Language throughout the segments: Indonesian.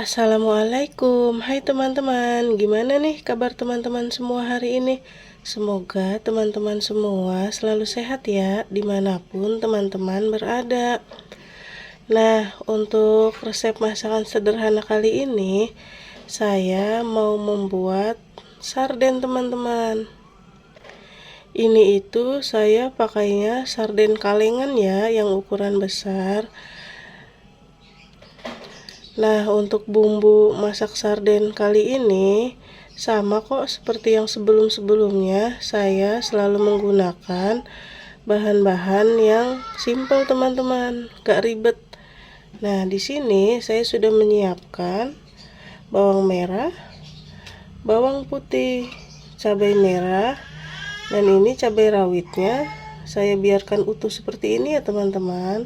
Assalamualaikum, hai teman-teman. Gimana nih kabar teman-teman semua hari ini? Semoga teman-teman semua selalu sehat ya, dimanapun teman-teman berada. Nah, untuk resep masakan sederhana kali ini, saya mau membuat sarden teman-teman. Ini itu saya pakainya sarden kalengan ya, yang ukuran besar. Nah, untuk bumbu masak sarden kali ini sama kok seperti yang sebelum-sebelumnya. Saya selalu menggunakan bahan-bahan yang simple teman-teman, gak ribet. Nah, di sini saya sudah menyiapkan bawang merah, bawang putih, cabai merah, dan ini cabai rawitnya saya biarkan utuh seperti ini ya teman-teman,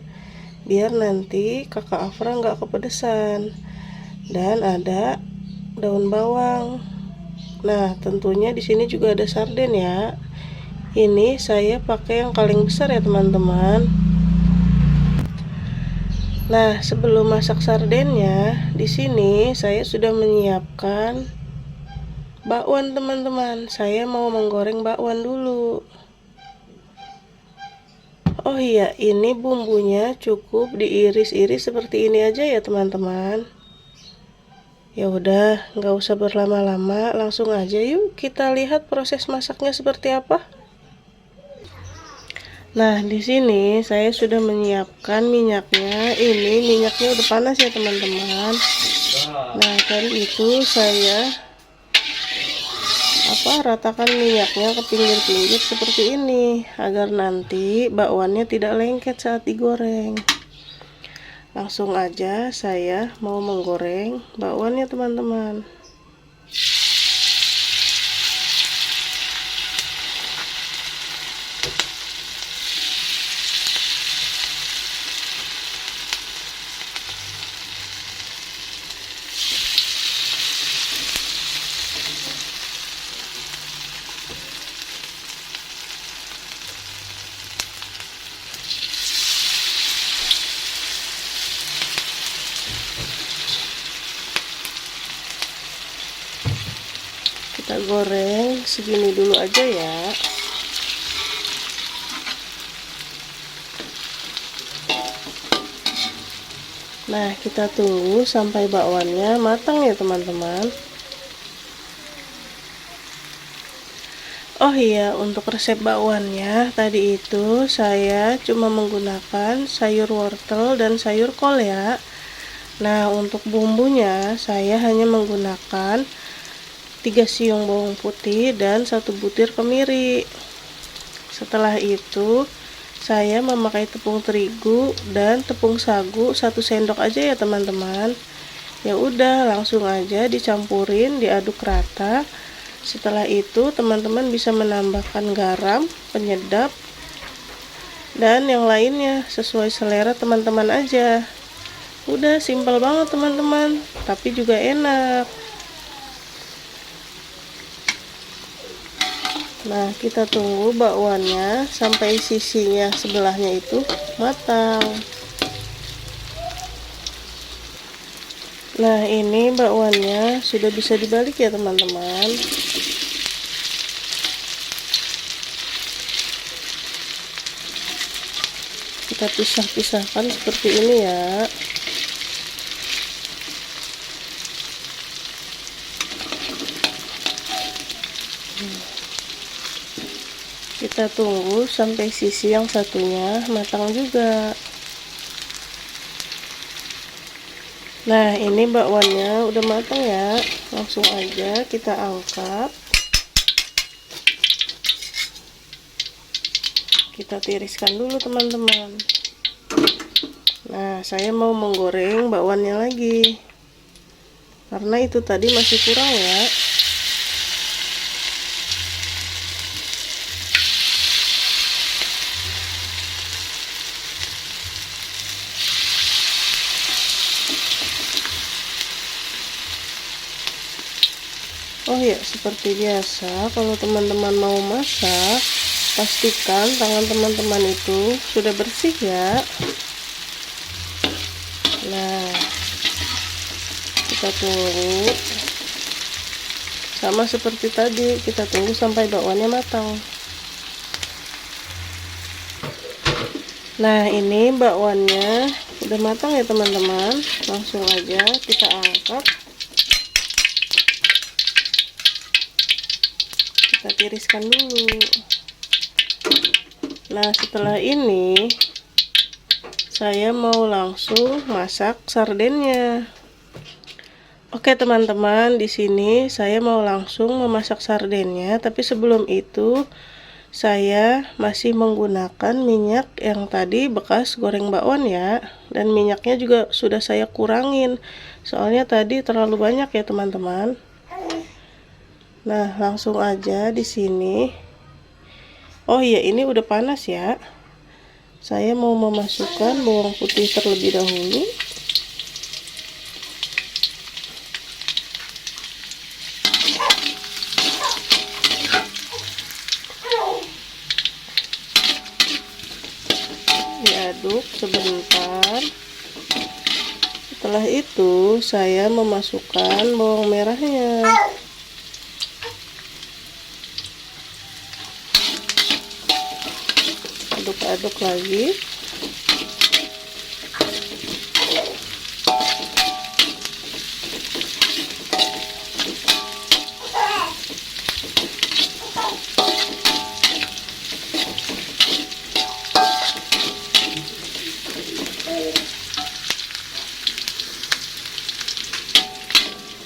biar nanti kakak Afra nggak kepedesan. Dan ada daun bawang. Nah, tentunya di sini juga ada sarden ya. Ini saya pakai yang kaleng besar ya teman-teman. Nah, sebelum masak sardennya, di sini saya sudah menyiapkan bakwan teman-teman. Saya mau menggoreng bakwan dulu. Oh iya, ini bumbunya cukup diiris-iris seperti ini aja ya teman-teman. Ya udah, nggak usah berlama-lama, langsung aja yuk kita lihat proses masaknya seperti apa. Nah, di sini saya sudah menyiapkan minyaknya. Ini minyaknya udah panas ya teman-teman. Nah, kali itu saya ratakan minyaknya ke pinggir-pinggir seperti ini agar nanti bakwannya tidak lengket saat digoreng. Langsung aja saya mau menggoreng bakwannya teman-teman. Kita goreng segini dulu aja ya. Nah, kita tunggu sampai bakwannya matang ya teman-teman. Oh iya, untuk resep bakwannya tadi itu saya cuma menggunakan sayur wortel dan sayur kol ya. Nah, untuk bumbunya saya hanya menggunakan 3 siung bawang putih dan 1 butir kemiri. Setelah itu saya memakai tepung terigu dan tepung sagu 1 sendok aja ya teman-teman. Ya udah, langsung aja dicampurin, diaduk rata. Setelah itu teman-teman bisa menambahkan garam, penyedap, dan yang lainnya sesuai selera teman-teman aja. Udah simpel banget teman-teman, tapi juga enak. Nah, kita tunggu bakwannya sampai sisinya sebelahnya itu matang. Nah, ini bakwannya sudah bisa dibalik ya teman-teman. Kita pisah-pisahkan seperti ini ya. Kita tunggu sampai sisi yang satunya matang juga. Nah, ini bakwannya udah matang ya. Langsung aja kita angkat. Kita tiriskan dulu teman-teman. Nah, saya mau menggoreng bakwannya lagi. Karena itu tadi masih kurang ya. Oh ya, seperti biasa kalau teman-teman mau masak, pastikan tangan teman-teman itu sudah bersih ya. Nah, kita tunggu. Sama seperti tadi, kita tunggu sampai bakwannya matang. Nah, ini bakwannya udah matang ya teman-teman. Langsung aja kita angkat. Kita tiriskan dulu. Nah, setelah ini saya mau langsung masak sardennya. Oke teman-teman, di sini saya mau langsung memasak sardennya, tapi sebelum itu saya masih menggunakan minyak yang tadi bekas goreng bakwan ya, dan minyaknya juga sudah saya kurangin. Soalnya tadi terlalu banyak ya teman-teman. Nah, langsung aja di sini. Oh iya, ini udah panas ya. Saya mau memasukkan bawang putih terlebih dahulu. Diaduk sebentar. Setelah itu saya memasukkan bawang merahnya. Aduk-aduk lagi.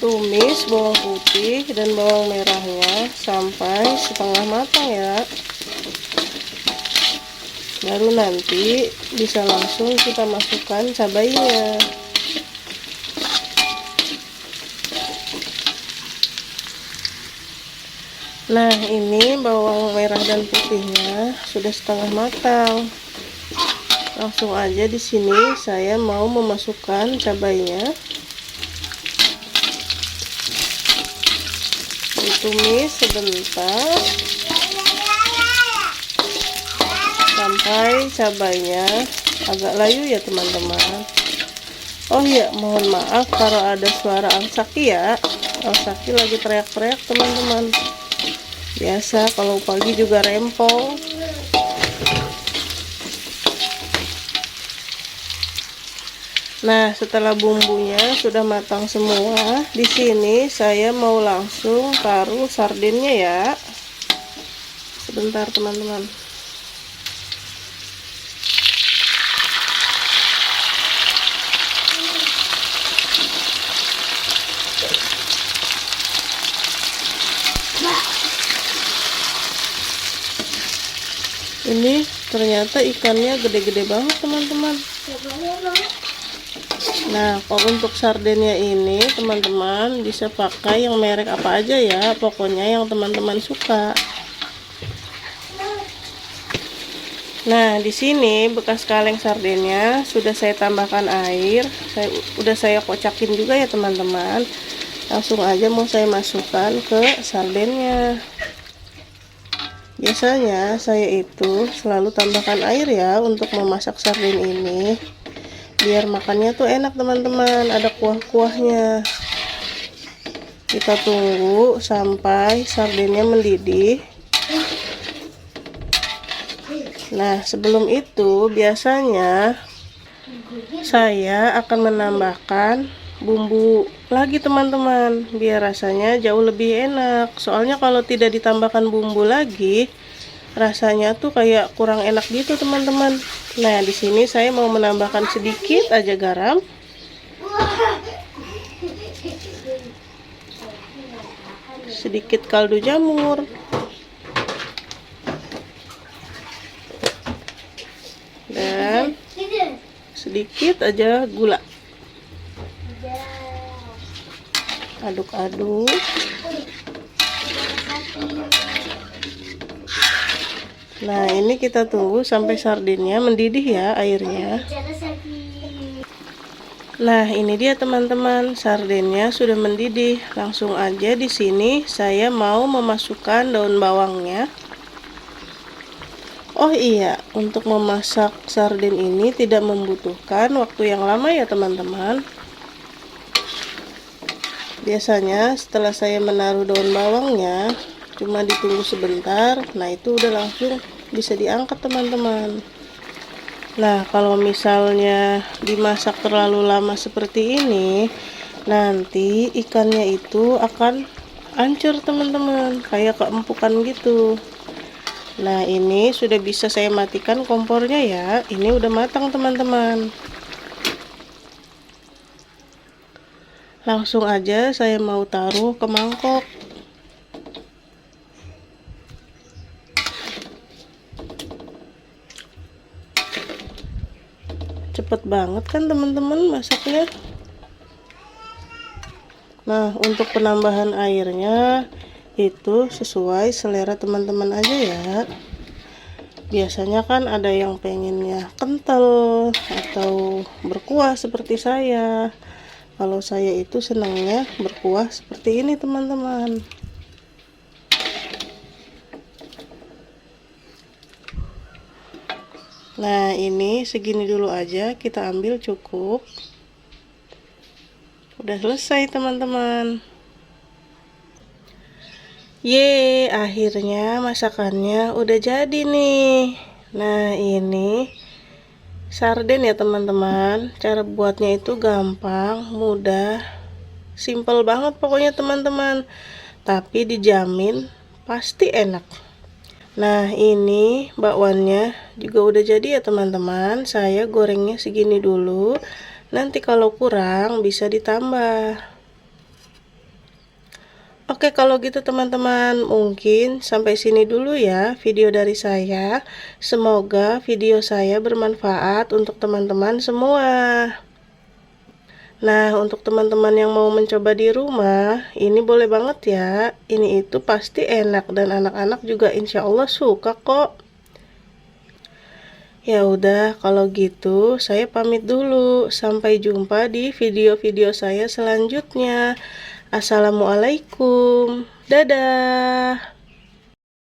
Tumis bawang putih dan bawang merahnya sampai setengah matang ya. Baru nanti bisa langsung kita masukkan cabainya. Nah, ini bawang merah dan putihnya sudah setengah matang. Langsung aja di sini saya mau memasukkan cabainya. Ditumis sebentar sampai cabainya agak layu ya teman-teman. Oh iya, mohon maaf kalau ada suara Alsaki ya. Alsaki lagi teriak-teriak teman-teman. Biasa kalau pagi juga rempong. Nah, setelah bumbunya sudah matang semua, di sini saya mau langsung taruh sardennya ya. Sebentar teman-teman. Ini ternyata ikannya gede-gede banget teman-teman. Nah, kalau untuk sardennya ini teman-teman bisa pakai yang merek apa aja ya, pokoknya yang teman-teman suka. Nah, di sini bekas kaleng sardennya sudah saya tambahkan air. Saya kocakin juga ya teman-teman. Langsung aja mau saya masukkan ke sardennya. Biasanya saya itu selalu tambahkan air ya untuk memasak sarden ini, biar makannya tuh enak teman-teman, ada kuah-kuahnya. Kita tunggu sampai sardennya mendidih. Nah, sebelum itu biasanya saya akan menambahkan bumbu lagi teman-teman, biar rasanya jauh lebih enak. Soalnya kalau tidak ditambahkan bumbu lagi, rasanya tuh kayak kurang enak gitu teman-teman. Nah, di sini saya mau menambahkan sedikit aja garam. Sedikit kaldu jamur. Dan sedikit aja gula. Aduk-aduk. Nah, ini kita tunggu sampai sardennya mendidih ya airnya. Nah, ini dia teman-teman, sardennya sudah mendidih. Langsung aja di sini saya mau memasukkan daun bawangnya. Oh iya, untuk memasak sarden ini tidak membutuhkan waktu yang lama ya teman-teman. Biasanya setelah saya menaruh daun bawangnya, cuma ditunggu sebentar, nah itu udah langsung bisa diangkat teman-teman. Nah, kalau misalnya dimasak terlalu lama seperti ini, nanti ikannya itu akan hancur teman-teman, kayak keempukan gitu. Nah, ini sudah bisa saya matikan kompornya ya. Ini udah matang teman-teman. Langsung aja saya mau taruh ke mangkok. Cepet banget kan teman-teman masaknya. Nah, untuk penambahan airnya itu sesuai selera teman-teman aja ya. Biasanya kan ada yang pengennya kental atau berkuah seperti saya. Kalau saya itu senangnya berkuah seperti ini teman-teman. Nah, ini segini dulu aja kita ambil, cukup. Udah selesai teman-teman. Ye, akhirnya masakannya udah jadi nih. Nah, ini sarden ya teman-teman. Cara buatnya itu gampang, mudah, simple banget pokoknya teman-teman. Tapi dijamin pasti enak. Nah, ini bakwannya juga udah jadi ya teman-teman. Saya gorengnya segini dulu. Nanti kalau kurang bisa ditambah. Oke, kalau gitu teman-teman, mungkin sampai sini dulu ya video dari saya. Semoga video saya bermanfaat untuk teman-teman semua. Nah, untuk teman-teman yang mau mencoba di rumah, ini boleh banget ya. Ini itu pasti enak dan anak-anak juga insya Allah suka kok. Ya udah, kalau gitu saya pamit dulu. Sampai jumpa di video-video saya selanjutnya. Assalamualaikum. Dadah.